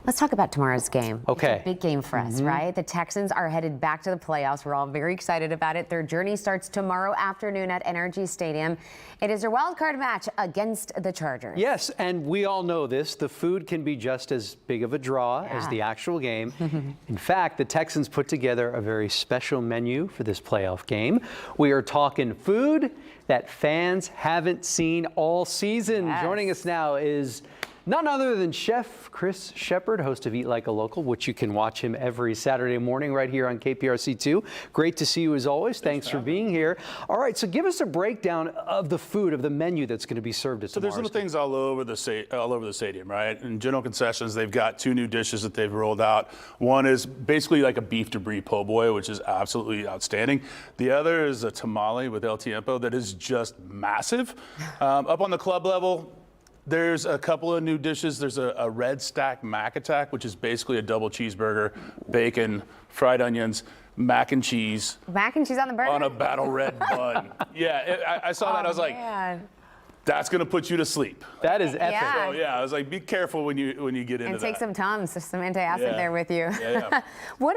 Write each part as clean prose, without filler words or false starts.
Let's talk about tomorrow's game. Okay. It's a big game for us, right? The Texans are headed back to the playoffs. We're all very excited about it. Their journey starts tomorrow afternoon at NRG Stadium. It is their wild card match against the Chargers. Yes, and we all know this. The food can be just as big of a draw as the actual game. In fact, the Texans put together a very special menu for this playoff game. We are talking food that fans haven't seen all season. Yes. Joining us now is none other than Chef Chris Shepard, host of Eat Like a Local, which you can watch him every Saturday morning right here on KPRC2. Great to see you as always. Thanks for being here. All right, so give us a breakdown of the food, of the menu that's going to be served at So there's little things all over the stadium, right? In general concessions, they've got two new dishes that they've rolled out. One is basically like a beef debris po' boy, which is absolutely outstanding. The other is a tamale with El Tiempo that is just massive. Up on the club level, there's a couple of new dishes. There's a red stack mac attack, which is basically a double cheeseburger, bacon, fried onions, mac and cheese. Mac and cheese on the burger? On a battle red bun. Yeah, I saw that. I was like, that's going to put you to sleep. That is epic. Yeah. So yeah, I was like, be careful when you get into and take that. some Tums, some antacid there with you. Yeah. What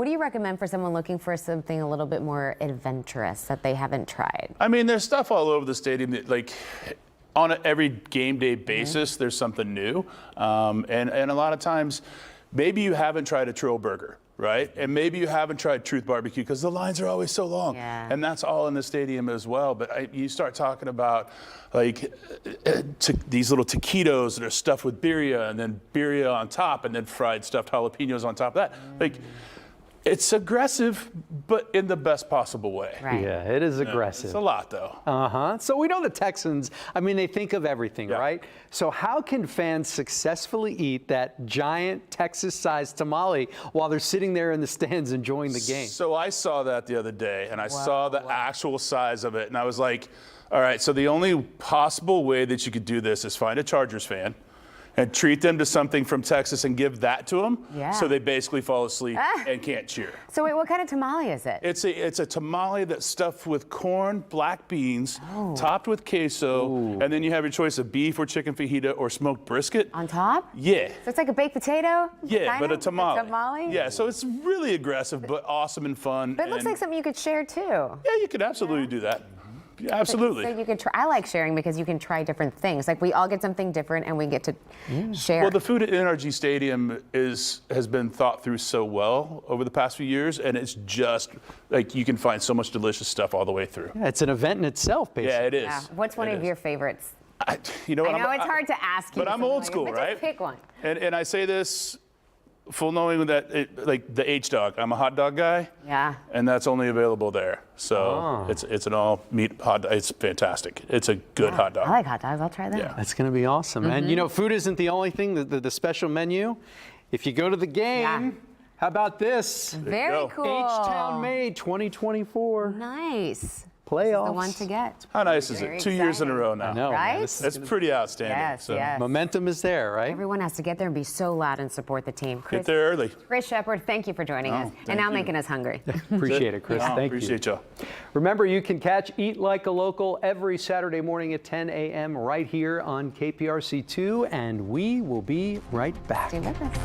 do you recommend for someone looking for something a little bit more adventurous that they haven't tried? I mean, there's stuff all over the stadium that, like, on every game day basis, there's something new. And a lot of times, maybe you haven't tried a Trill Burger, right? And maybe you haven't tried Truth Barbecue because the lines are always so long. Yeah. And that's all in the stadium as well. But you start talking about, like, these little taquitos that are stuffed with birria and then birria on top and then fried stuffed jalapenos on top of that. Like, it's aggressive, but in the best possible way. Right. Yeah, it is aggressive. It's a lot, though. So we know the Texans, I mean, they think of everything, right? So how can fans successfully eat that giant Texas-sized tamale while they're sitting there in the stands enjoying the game? So I saw that the other day, and I saw the actual size of it, and I was like, all right, so the only possible way that you could do this is find a Chargers fan and treat them to something from Texas and give that to them, so they basically fall asleep and can't cheer. So wait, what kind of tamale is it? It's a tamale that's stuffed with corn, black beans, topped with queso, and then you have your choice of beef or chicken fajita or smoked brisket. On top? Yeah. So it's like a baked potato? Yeah, but a tamale. A tamale? Yeah, so it's really aggressive, but awesome and fun. But it looks like something you could share too. Yeah, you could absolutely do that. Yeah, absolutely. So you could try. I like sharing because you can try different things. Like we all get something different and we get to share. Well, the food at NRG Stadium has been thought through so well over the past few years, and it's just like you can find so much delicious stuff all the way through. Yeah, it's an event in itself, basically. Yeah, it is. Yeah. What's one of your favorites? You know what? I know it's hard to ask you. But I'm old school, but right? Just pick one. And I say this full knowing that like the H-dog. I'm a hot dog guy. Yeah. And that's only available there. So it's an all meat hot dog. It's fantastic. It's a good hot dog. I like hot dogs. I'll try that. Yeah. That's going to be awesome. And you know, food isn't the only thing, the special menu. If you go to the game, how about this? Very cool. H-Town Made 2024 Nice. playoffs. The one to get. How nice is Very it? 2 years in a row now. I know. Right? Man, That's pretty outstanding. Yes, so yes. momentum is there, right? Everyone has to get there and be so loud and support the team. Get there early. Chris Shepard, thank you for joining us. And thank now you. making us hungry. Appreciate it, Chris. Oh, Thank you. appreciate y'all. Remember, you can catch Eat Like a Local every Saturday morning at 10 a.m. right here on KPRC2, and we will be right back. Stay with us.